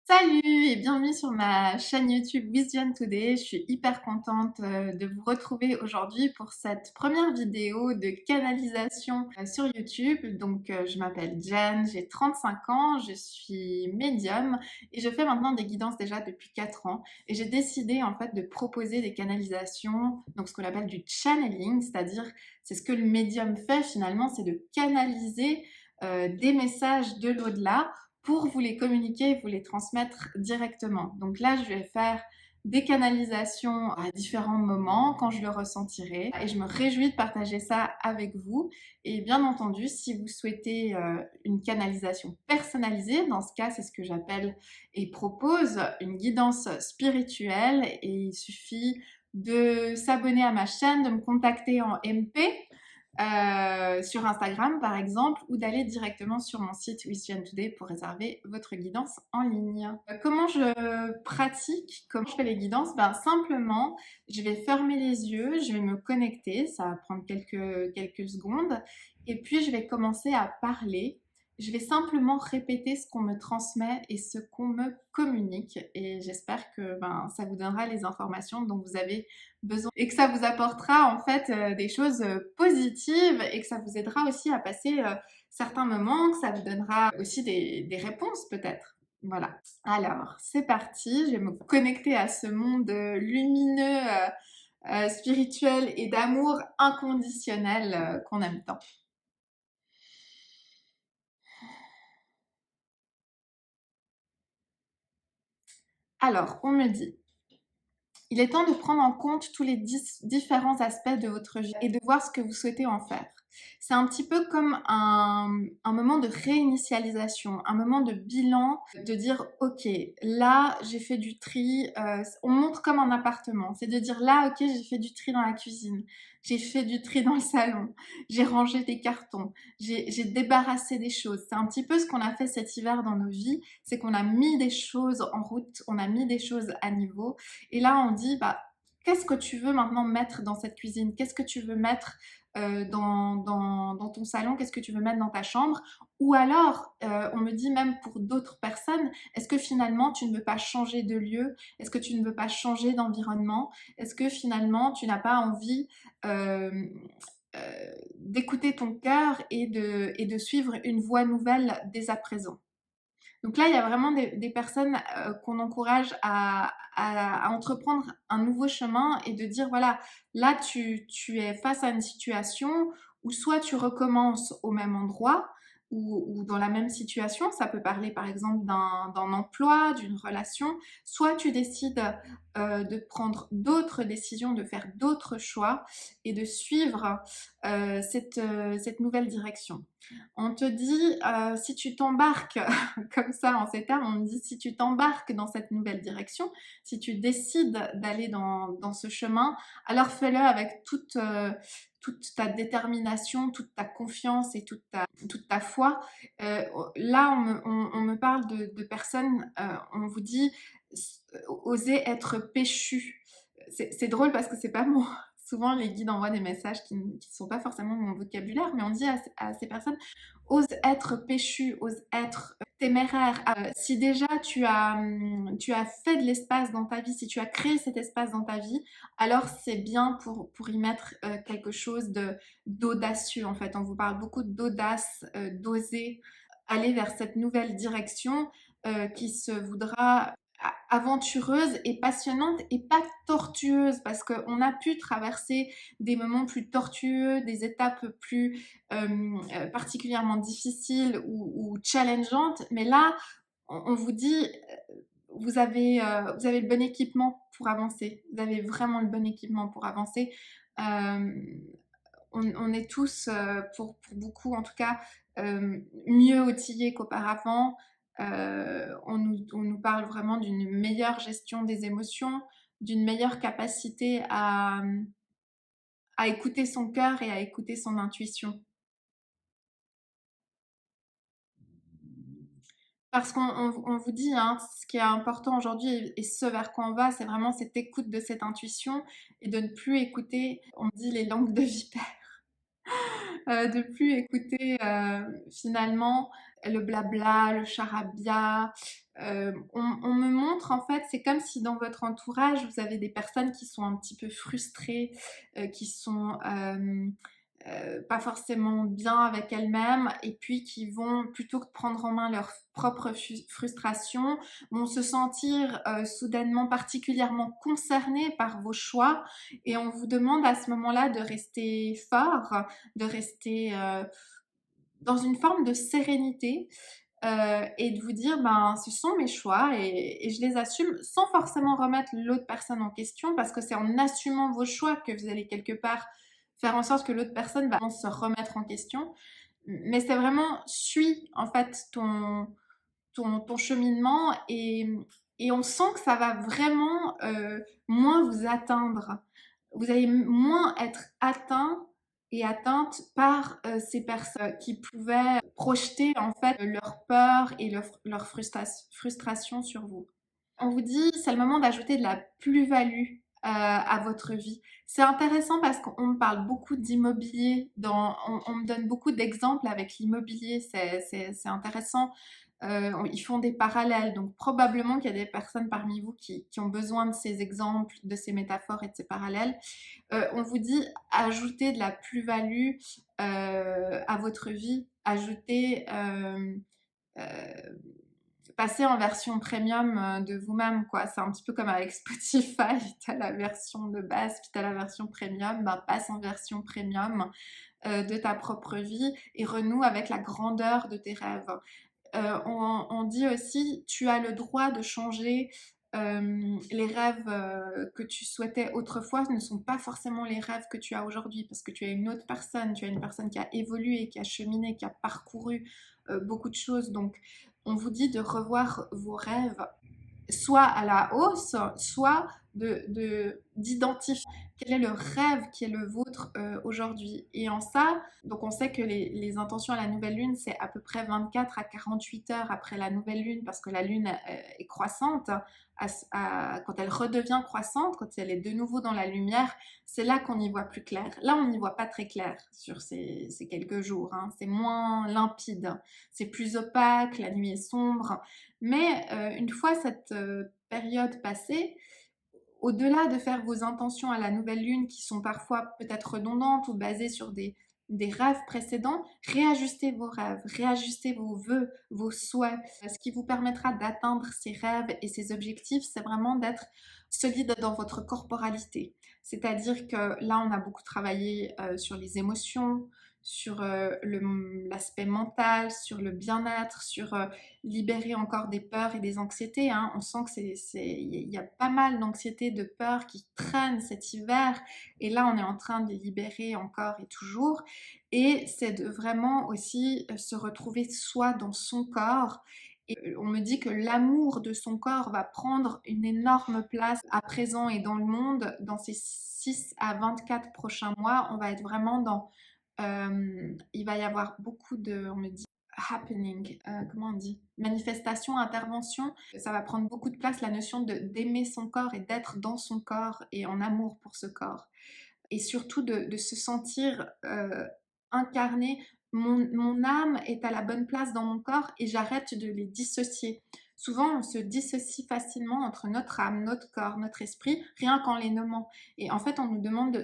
Salut et bienvenue sur ma chaîne YouTube Vision Today. Je suis hyper contente de vous retrouver aujourd'hui pour cette première vidéo de canalisation sur YouTube. Donc je m'appelle Jen, j'ai 35 ans, je suis médium et je fais maintenant des guidances déjà depuis 4 ans. Et j'ai décidé en fait de proposer des canalisations, donc ce qu'on appelle du channeling, c'est-à-dire c'est ce que le médium fait finalement, c'est de canaliser des messages de l'au-delà pour vous les communiquer, vous les transmettre directement. Donc là, je vais faire des canalisations à différents moments quand je le ressentirai et je me réjouis de partager ça avec vous. Et bien entendu, si vous souhaitez une canalisation personnalisée, dans ce cas, c'est ce que j'appelle et propose une guidance spirituelle et il suffit de s'abonner à ma chaîne, de me contacter en MP sur Instagram par exemple, ou d'aller directement sur mon site Wisdom Today pour réserver votre guidance en ligne. Comment je pratique, comment je fais les guidances? Ben, simplement, je vais fermer les yeux, je vais me connecter, ça va prendre quelques secondes, et puis je vais commencer à parler. Je vais simplement répéter ce qu'on me transmet et ce qu'on me communique et j'espère que ça vous donnera les informations dont vous avez besoin et que ça vous apportera en fait des choses positives et que ça vous aidera aussi à passer certains moments, que ça vous donnera aussi des réponses peut-être. Voilà. Alors, c'est parti. Je vais me connecter à ce monde lumineux, spirituel et d'amour inconditionnel qu'on aime tant. Alors, on me dit, il est temps de prendre en compte tous les différents aspects de votre vie et de voir ce que vous souhaitez en faire. C'est un petit peu comme un moment de réinitialisation, un moment de bilan, de dire ok, là j'ai fait du tri, on montre comme un appartement, c'est de dire là ok j'ai fait du tri dans la cuisine, j'ai fait du tri dans le salon, j'ai rangé des cartons, j'ai débarrassé des choses. C'est un petit peu ce qu'on a fait cet hiver dans nos vies, c'est qu'on a mis des choses en route, on a mis des choses à niveau et là on dit bah qu'est-ce que tu veux maintenant mettre dans cette cuisine? Qu'est-ce que tu veux mettre dans ton salon? Qu'est-ce que tu veux mettre dans ta chambre? Ou alors, on me dit même pour d'autres personnes, est-ce que finalement tu ne veux pas changer de lieu? Est-ce que tu ne veux pas changer d'environnement? Est-ce que finalement tu n'as pas envie euh, d'écouter ton cœur et de suivre une voie nouvelle dès à présent? Donc là, il y a vraiment des personnes qu'on encourage à entreprendre un nouveau chemin et de dire, voilà, là, tu es face à une situation où soit tu recommences au même endroit ou dans la même situation, ça peut parler par exemple d'un emploi, d'une relation, soit tu décides de prendre d'autres décisions, de faire d'autres choix et de suivre cette nouvelle direction. On te dit, si tu t'embarques comme ça en ces termes, on me dit si tu t'embarques dans cette nouvelle direction, si tu décides d'aller dans ce chemin, alors fais-le avec toute ta détermination, toute ta confiance et toute ta foi. Là, on me parle de personnes, on vous dit oser être péchu. C'est drôle parce que c'est pas mon... Souvent, les guides envoient des messages qui ne sont pas forcément mon vocabulaire, mais on dit à ces personnes ose être péchu, ose être téméraire. Si déjà tu as fait de l'espace dans ta vie, si tu as créé cet espace dans ta vie, alors c'est bien pour y mettre quelque chose d'audacieux en fait. On vous parle beaucoup d'audace, d'oser aller vers cette nouvelle direction qui se voudra aventureuse et passionnante et pas tortueuse parce qu'on a pu traverser des moments plus tortueux, des étapes plus particulièrement difficiles ou challengeantes, mais là on vous dit vous avez le bon équipement pour avancer, vous avez vraiment le bon équipement pour avancer. Euh, on est tous, pour beaucoup en tout cas, mieux outillés qu'auparavant. On nous parle vraiment d'une meilleure gestion des émotions, d'une meilleure capacité à écouter son cœur et à écouter son intuition. Parce qu'on vous dit, hein, ce qui est important aujourd'hui et ce vers quoi on va, c'est vraiment cette écoute de cette intuition et de ne plus écouter, on dit les langues de vipère. De plus écouter finalement le blabla, le charabia, on me montre en fait, c'est comme si dans votre entourage, vous avez des personnes qui sont un petit peu frustrées, qui sont pas forcément bien avec elles-mêmes et puis qui vont, plutôt que de prendre en main leur propre frustration, vont se sentir soudainement particulièrement concernées par vos choix et on vous demande à ce moment-là de rester fort, de rester dans une forme de sérénité et de vous dire, ben, ce sont mes choix et je les assume sans forcément remettre l'autre personne en question parce que c'est en assumant vos choix que vous allez quelque part faire en sorte que l'autre personne va se remettre en question. Mais c'est vraiment, suis en fait ton cheminement et on sent que ça va vraiment moins vous atteindre. Vous allez moins être atteint et atteinte par ces personnes qui pouvaient projeter en fait leur peur et leur frustration sur vous. On vous dit, c'est le moment d'ajouter de la plus-value à votre vie. C'est intéressant parce qu'on me parle beaucoup d'immobilier, on me donne beaucoup d'exemples avec l'immobilier, c'est intéressant. Ils font des parallèles, donc probablement qu'il y a des personnes parmi vous qui ont besoin de ces exemples, de ces métaphores et de ces parallèles. On vous dit, ajoutez de la plus-value à votre vie, ajoutez... euh, passer en version premium de vous-même, quoi. C'est un petit peu comme avec Spotify, t'as la version de base, puis t'as la version premium, ben passe en version premium de ta propre vie et renoue avec la grandeur de tes rêves. On dit aussi, tu as le droit de changer. Les rêves que tu souhaitais autrefois ne sont pas forcément les rêves que tu as aujourd'hui parce que tu es une autre personne, tu es une personne qui a évolué, qui a cheminé, qui a parcouru beaucoup de choses. Donc, on vous dit de revoir vos rêves soit à la hausse, soit d'identifier quel est le rêve qui est le vôtre aujourd'hui. Et en ça, donc on sait que les intentions à la nouvelle lune, c'est à peu près 24 à 48 heures après la nouvelle lune, parce que la lune est croissante. Quand elle redevient croissante, quand elle est de nouveau dans la lumière, c'est là qu'on y voit plus clair. Là, on n'y voit pas très clair sur ces quelques jours. Hein. C'est moins limpide, c'est plus opaque, la nuit est sombre. Mais une fois cette période passée, au-delà de faire vos intentions à la nouvelle lune qui sont parfois peut-être redondantes ou basées sur des rêves précédents, réajustez vos rêves, réajustez vos vœux, vos souhaits. Ce qui vous permettra d'atteindre ces rêves et ces objectifs, c'est vraiment d'être solide dans votre corporalité. C'est-à-dire que là, on a beaucoup travaillé sur les émotions, sur l'aspect mental, sur le bien-être, sur libérer encore des peurs et des anxiétés. Hein. On sent que il y a pas mal d'anxiété, de peurs qui traînent cet hiver. Et là, on est en train de les libérer encore et toujours. Et c'est de vraiment aussi se retrouver soi dans son corps. Et on me dit que l'amour de son corps va prendre une énorme place à présent et dans le monde. Dans ces 6 à 24 prochains mois, on va être vraiment dans... il va y avoir beaucoup de, on me dit, happening, comment on dit, manifestation, intervention. Ça va prendre beaucoup de place, la notion d'aimer son corps et d'être dans son corps et en amour pour ce corps. Et surtout de se sentir incarné. Mon âme est à la bonne place dans mon corps et j'arrête de les dissocier. Souvent, on se dissocie facilement entre notre âme, notre corps, notre esprit, rien qu'en les nommant. Et en fait, on nous demande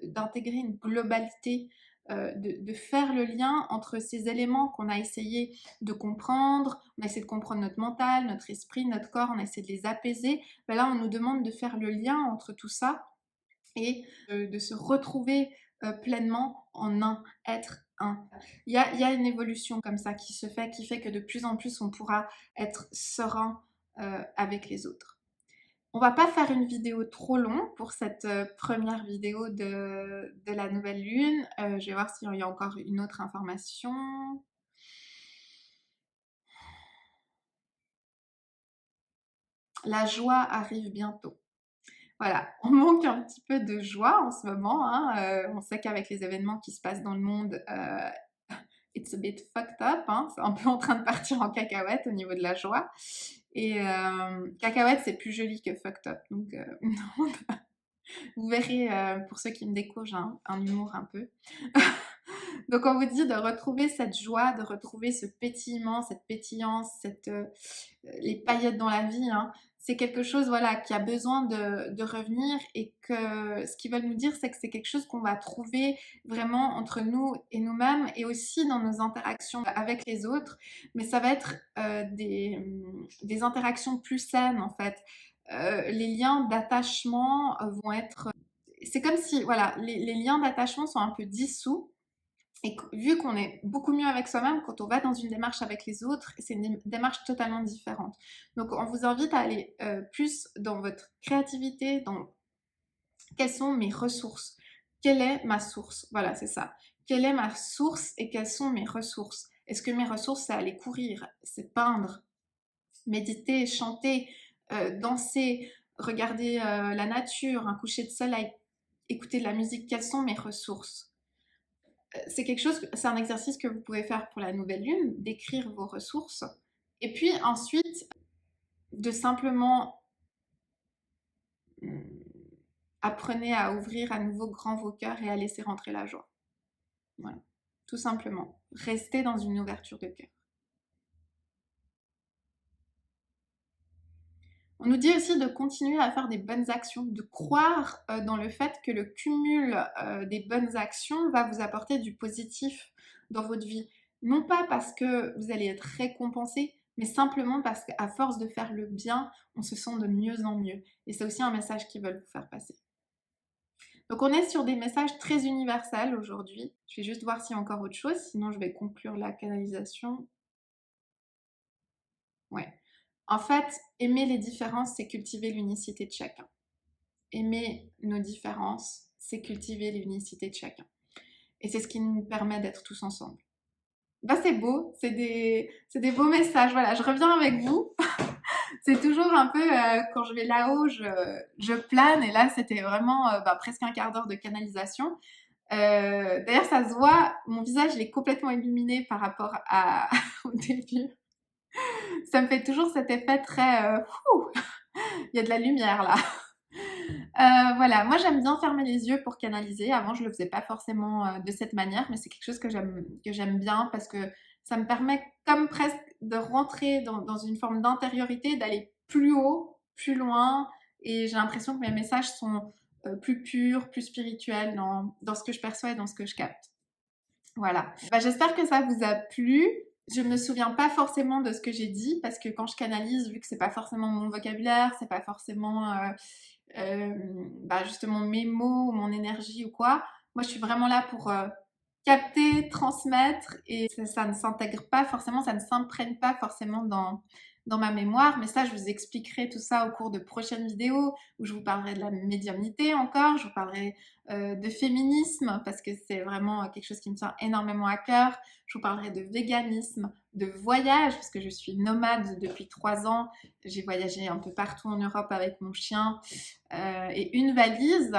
d'intégrer une globalité, de faire le lien entre ces éléments qu'on a essayé de comprendre. On a essayé de comprendre notre mental, notre esprit, notre corps, on a essayé de les apaiser. Ben là, on nous demande de faire le lien entre tout ça et de se retrouver pleinement en un, être un. Il y a une évolution comme ça qui se fait, qui fait que de plus en plus on pourra être serein avec les autres. On va pas faire une vidéo trop longue pour cette première vidéo de la nouvelle lune. Je vais voir s'il y a encore une autre information. La joie arrive bientôt. Voilà, on manque un petit peu de joie en ce moment. Hein. On sait qu'avec les événements qui se passent dans le monde, it's a bit fucked up. Hein. C'est un peu en train de partir en cacahuète au niveau de la joie. Et cacahuète, c'est plus joli que fucked up. Donc, vous verrez, pour ceux qui me découvrent, un humour un peu. Donc on vous dit de retrouver cette joie, de retrouver ce pétillement, cette pétillance, les paillettes dans la vie, hein. C'est quelque chose, voilà, qui a besoin de revenir, et que ce qu'ils veulent nous dire, c'est que c'est quelque chose qu'on va trouver vraiment entre nous et nous-mêmes, et aussi dans nos interactions avec les autres. Mais ça va être des interactions plus saines, en fait. Les liens d'attachement vont être... C'est comme si, voilà, les liens d'attachement sont un peu dissous. Et vu qu'on est beaucoup mieux avec soi-même, quand on va dans une démarche avec les autres, c'est une démarche totalement différente. Donc on vous invite à aller plus dans votre créativité, dans quelles sont mes ressources, quelle est ma source. Voilà, c'est ça. Quelle est ma source et quelles sont mes ressources. Est-ce que mes ressources, c'est aller courir, c'est peindre, méditer, chanter, danser, regarder la nature, un coucher de soleil, écouter de la musique. Quelles sont mes ressources? C'est un exercice que vous pouvez faire pour la nouvelle lune, d'écrire vos ressources. Et puis ensuite, de simplement apprenez à ouvrir à nouveau grand vos cœurs et à laisser rentrer la joie. Voilà, tout simplement. Restez dans une ouverture de cœur. On nous dit aussi de continuer à faire des bonnes actions, de croire dans le fait que le cumul des bonnes actions va vous apporter du positif dans votre vie. Non pas parce que vous allez être récompensé, mais simplement parce qu'à force de faire le bien, on se sent de mieux en mieux. Et c'est aussi un message qu'ils veulent vous faire passer. Donc on est sur des messages très universels aujourd'hui. Je vais juste voir s'il y a encore autre chose, sinon je vais conclure la canalisation. Ouais. En fait, aimer les différences, c'est cultiver l'unicité de chacun. Aimer nos différences, c'est cultiver l'unicité de chacun. Et c'est ce qui nous permet d'être tous ensemble. Bah, c'est beau, c'est des beaux messages. Voilà, je reviens avec vous. C'est toujours un peu, quand je vais là-haut, je plane. Et là, c'était vraiment presque un quart d'heure de canalisation. D'ailleurs, ça se voit, mon visage il est complètement illuminé par rapport au début. Ça me fait toujours cet effet très... il y a de la lumière là. Voilà, moi j'aime bien fermer les yeux pour canaliser. Avant, je le faisais pas forcément de cette manière, mais c'est quelque chose que j'aime bien parce que ça me permet comme presque de rentrer dans une forme d'intériorité, d'aller plus haut, plus loin, et j'ai l'impression que mes messages sont plus purs, plus spirituels dans ce que je perçois et dans ce que je capte. Voilà. J'espère que ça vous a plu. Je me souviens pas forcément de ce que j'ai dit parce que quand je canalise, vu que c'est pas forcément mon vocabulaire, c'est pas forcément justement mes mots, mon énergie ou quoi, moi je suis vraiment là pour capter, transmettre, et ça ne s'intègre pas forcément, ça ne s'imprègne pas forcément dans ma mémoire, mais ça je vous expliquerai tout ça au cours de prochaines vidéos où je vous parlerai de la médiumnité encore, je vous parlerai de féminisme parce que c'est vraiment quelque chose qui me tient énormément à cœur, je vous parlerai de véganisme, de voyage parce que je suis nomade depuis 3 ans, j'ai voyagé un peu partout en Europe avec mon chien et une valise.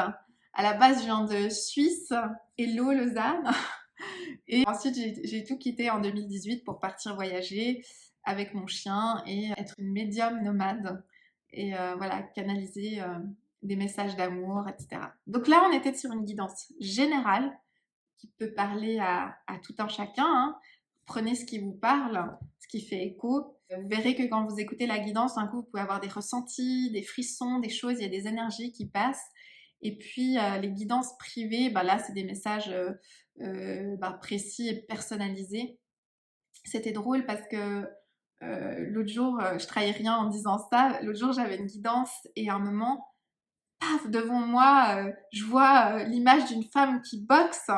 À la base, je viens de Suisse, Hello Lausanne. Et ensuite, j'ai tout quitté en 2018 pour partir voyager avec mon chien et être une médium nomade. Et voilà, canaliser des messages d'amour, etc. Donc là, on était sur une guidance générale qui peut parler à tout un chacun. Hein. Prenez ce qui vous parle, ce qui fait écho. Vous verrez que quand vous écoutez la guidance, d'un coup, vous pouvez avoir des ressentis, des frissons, des choses, il y a des énergies qui passent. Et puis, les guidances privées, là, c'est des messages précis et personnalisés. C'était drôle parce que l'autre jour, je trahis rien en disant ça, l'autre jour, j'avais une guidance et à un moment, paf, devant moi, je vois l'image d'une femme qui boxe.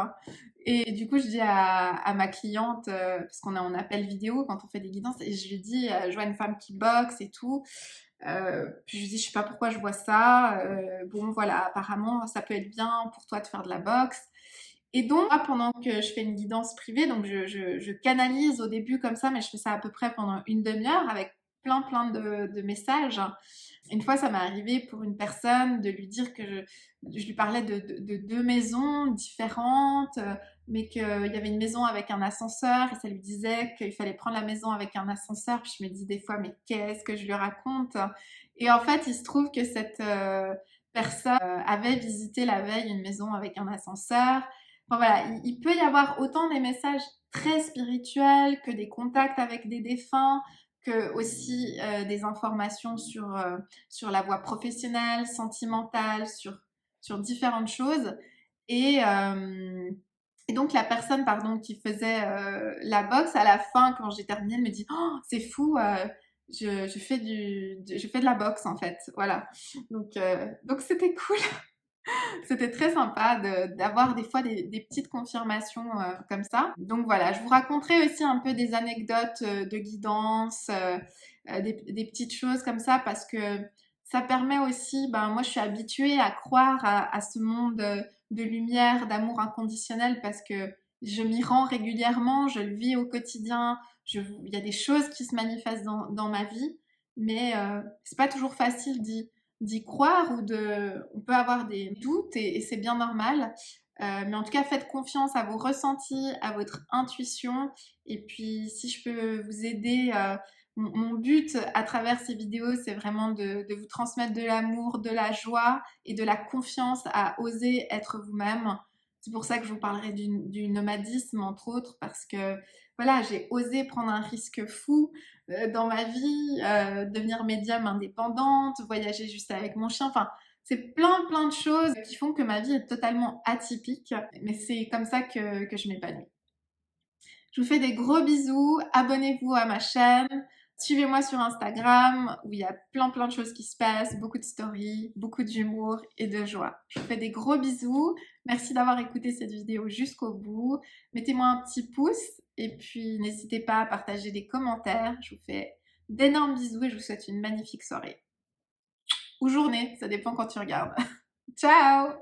Et du coup, je dis à ma cliente, parce qu'on est en appel vidéo quand on fait des guidances, et je lui dis, je vois une femme qui boxe et tout. Puis je lui dis, je sais pas pourquoi je vois ça. Bon, voilà, apparemment, ça peut être bien pour toi de faire de la boxe. Et donc, moi, pendant que je fais une guidance privée, donc je canalise au début comme ça, mais je fais ça à peu près pendant une demi-heure avec plein de messages. Une fois, ça m'est arrivé pour une personne de lui dire que je lui parlais de 2 maisons différentes, mais qu'il y avait une maison avec un ascenseur et ça lui disait qu'il fallait prendre la maison avec un ascenseur. Puis je me dis des fois, mais qu'est-ce que je lui raconte? Et en fait, il se trouve que cette personne avait visité la veille une maison avec un ascenseur. Enfin voilà, il peut y avoir autant des messages très spirituels que des contacts avec des défunts, que aussi des informations sur la voie professionnelle, sentimentale, sur différentes choses. Et, euh, et donc la personne, pardon, qui faisait la boxe, à la fin, quand j'ai terminé, elle me dit, oh, c'est fou, je fais de la boxe en fait, voilà. Donc c'était cool. C'était très sympa d'avoir des fois des petites confirmations comme ça. Donc voilà, je vous raconterai aussi un peu des anecdotes de guidance, des petites choses comme ça, parce que ça permet aussi, ben, moi je suis habituée à croire à ce monde de lumière, d'amour inconditionnel, parce que je m'y rends régulièrement, je le vis au quotidien, il y a des choses qui se manifestent dans ma vie, mais c'est pas toujours facile d'y croire, on peut avoir des doutes, et c'est bien normal. Mais en tout cas, faites confiance à vos ressentis, à votre intuition. Et puis, si je peux vous aider, mon but à travers ces vidéos, c'est vraiment de vous transmettre de l'amour, de la joie et de la confiance à oser être vous-même. C'est pour ça que je vous parlerai du nomadisme, entre autres, parce que voilà, j'ai osé prendre un risque fou dans ma vie, devenir médium indépendante, voyager juste avec mon chien, enfin, c'est plein de choses qui font que ma vie est totalement atypique, mais c'est comme ça que je m'épanouis. Je vous fais des gros bisous, abonnez-vous à ma chaîne, suivez-moi sur Instagram où il y a plein de choses qui se passent, beaucoup de stories, beaucoup d'humour et de joie. Je vous fais des gros bisous, merci d'avoir écouté cette vidéo jusqu'au bout, mettez-moi un petit pouce et puis n'hésitez pas à partager des commentaires. Je vous fais d'énormes bisous et je vous souhaite une magnifique soirée ou journée, ça dépend quand tu regardes. Ciao!